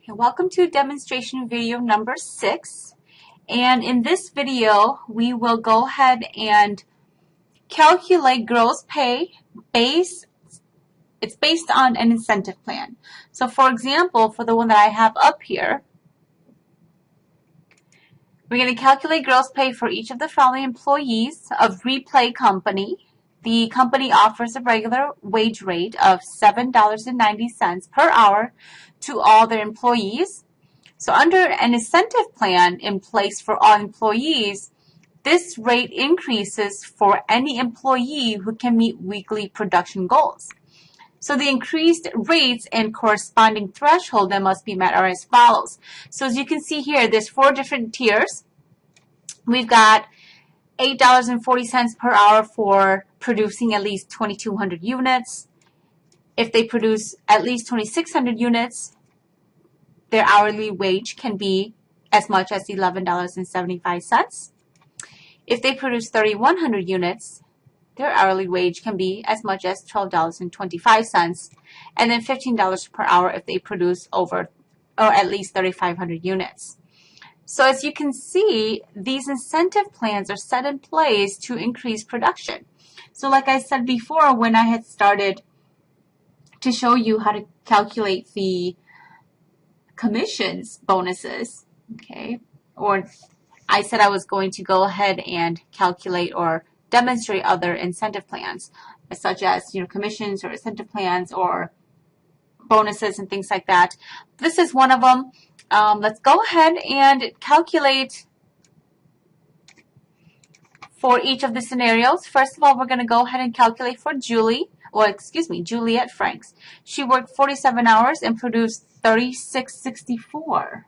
Okay, welcome to demonstration video number 6. And in this video, we will go ahead and calculate gross pay it's based on an incentive plan. So for example, for the one that I have up here, we're going to calculate gross pay for each of the following employees of Replay Company. The company offers a regular wage rate of $7.90 per hour to all their employees. So under an incentive plan in place for all employees, this rate increases for any employee who can meet weekly production goals. So the increased rates and corresponding threshold that must be met are as follows. So as you can see here, there's 4 different tiers. We've got $8.40 per hour for producing at least 2,200 units. If they produce at least 2,600 units, their hourly wage can be as much as $11.75. If they produce 3,100 units, their hourly wage can be as much as $12.25, and then $15 per hour if they produce over or at least 3,500 units. So as you can see, these incentive plans are set in place to increase production. So like I said before, when I had started to show you how to calculate the commissions bonuses, okay, or I said I was going to go ahead and calculate or demonstrate other incentive plans, such as commissions or incentive plans or bonuses and things like that. This is one of them. Let's go ahead and calculate for each of the scenarios. First of all, we're going to go ahead and calculate for Juliet Franks. She worked 47 hours and produced $36.64.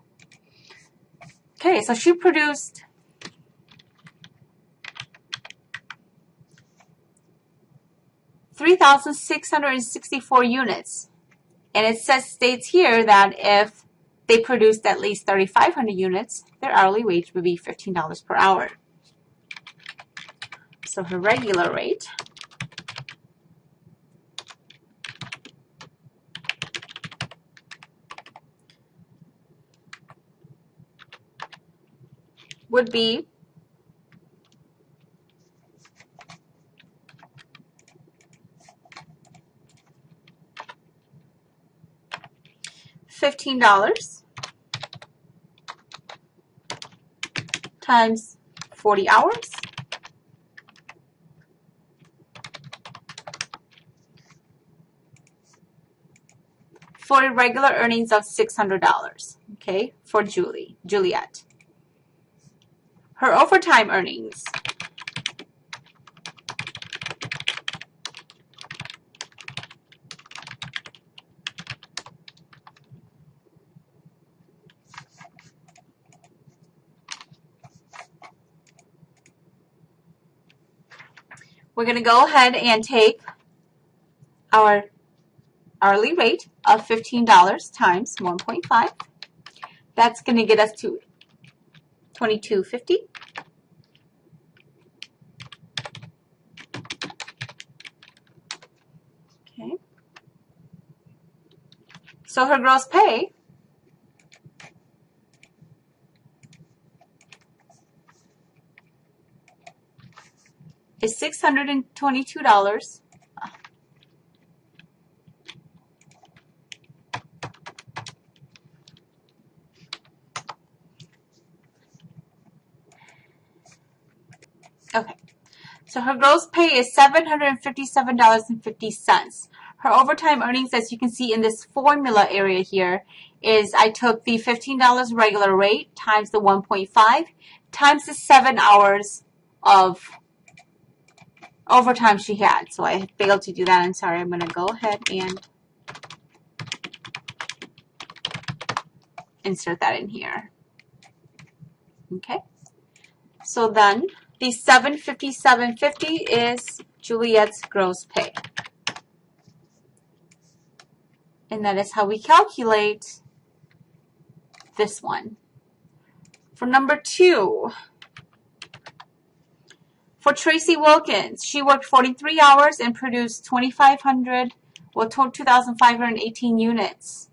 Okay, so she produced $3,664 units. And it states here that if they produced at least 3,500 units, their hourly wage would be $15 per hour. So her regular rate would be $15 times 40 hours for regular earnings of $600, okay, for Juliet. Her overtime earnings we're going to go ahead and take our hourly rate of $15 times 1.5. That's going to get us to $22.50. Okay. So her gross pay is $622. Okay, so her gross pay is $757.50. Her overtime earnings, as you can see in this formula area here, is I took the $15 regular rate times the 1.5 times the 7 hours of overtime she had. So I failed to do that. I'm sorry. I'm going to go ahead and insert that in here. Okay, so then the $757.50 is Juliet's gross pay. And that is how we calculate this one. For number 2, for Tracy Wilkins, she worked 43 hours and produced 2,518 units.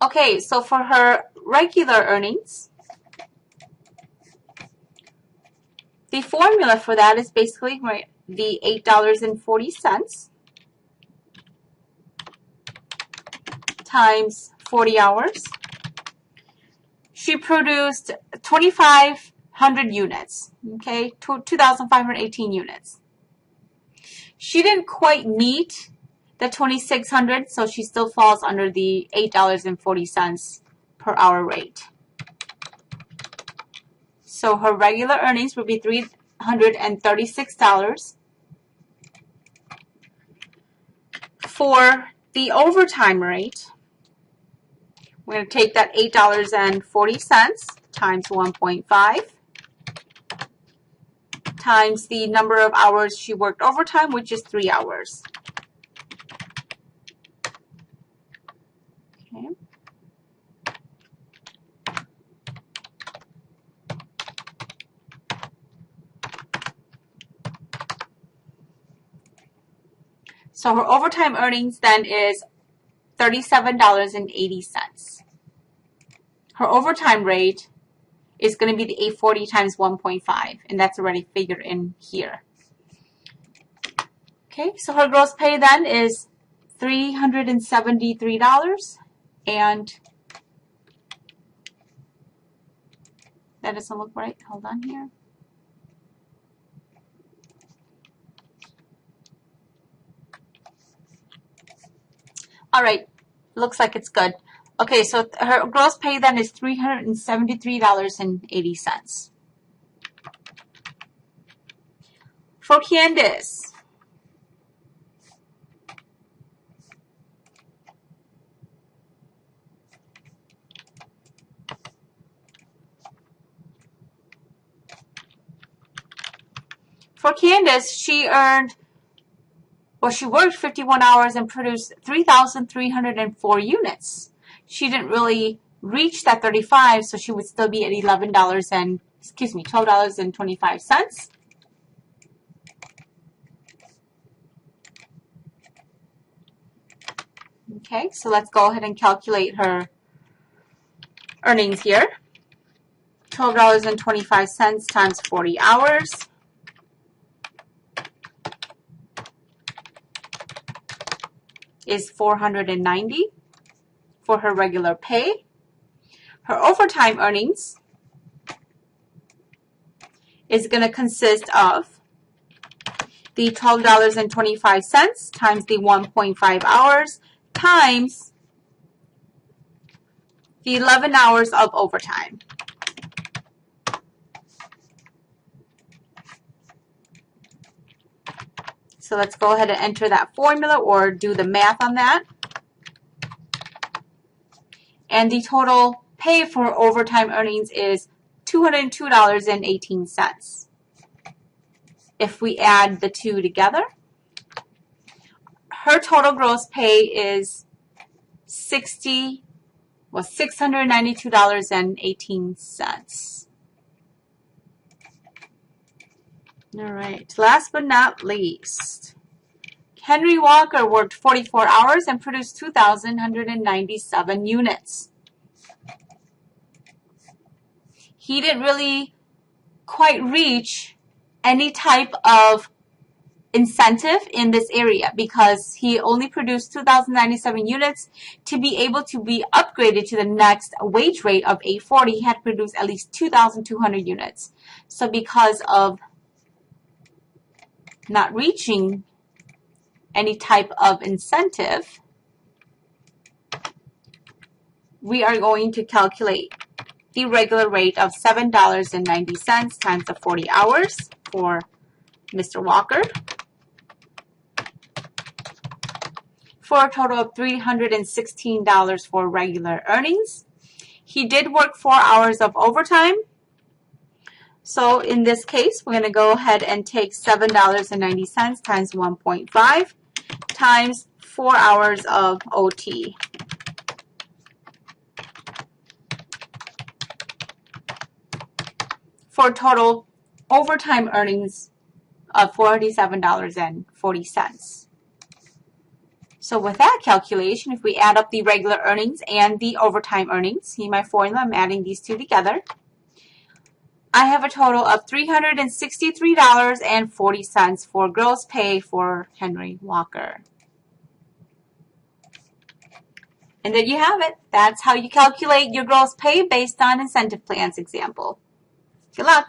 Okay, so for her regular earnings, the formula for that is basically the $8.40 times 40 hours. She produced 2,500 units, okay, 2,518 units. She didn't quite meet the 2,600, so she still falls under the $8.40 per hour rate. So her regular earnings would be $336. For the overtime rate, we're going to take that $8.40 times 1.5 times the number of hours she worked overtime, which is 3 hours. Okay. So her overtime earnings then is $37.80. Her overtime rate is going to be the $840 times 1.5, and that's already figured in here. Okay, so her gross pay then is $373, and that doesn't look right. Hold on here. All right, looks like it's good. Okay, so her gross pay then is $373.80. For Candace, she earned, well, she worked 51 hours and produced 3,304 units. She didn't really reach that 35, so she would still be at $12.25. Okay, so let's go ahead and calculate her earnings here. $12.25 times 40 hours is $490 for her regular pay. Her overtime earnings is going to consist of the $12.25 times the 1.5 hours times the 11 hours of overtime. So let's go ahead and enter that formula or do the math on that. And the total pay for overtime earnings is $202.18. If we add the two together, her total gross pay is $692.18. All right, last but not least, Henry Walker worked 44 hours and produced 2,197 units. He didn't really quite reach any type of incentive in this area because he only produced 2,097 units. To be able to be upgraded to the next wage rate of $840, he had to produce at least 2,200 units. So because of not reaching any type of incentive, we are going to calculate the regular rate of $7.90 times the 40 hours for Mr. Walker for a total of $316 for regular earnings. He did work 4 hours of overtime. So in this case, we're going to go ahead and take $7.90 times 1.5 times 4 hours of OT. For total overtime earnings of $47.40. So with that calculation, if we add up the regular earnings and the overtime earnings, see my formula, I'm adding these two together. I have a total of $363.40 for gross pay for Henry Walker. And there you have it. That's how you calculate your gross pay based on incentive plans example. Good luck.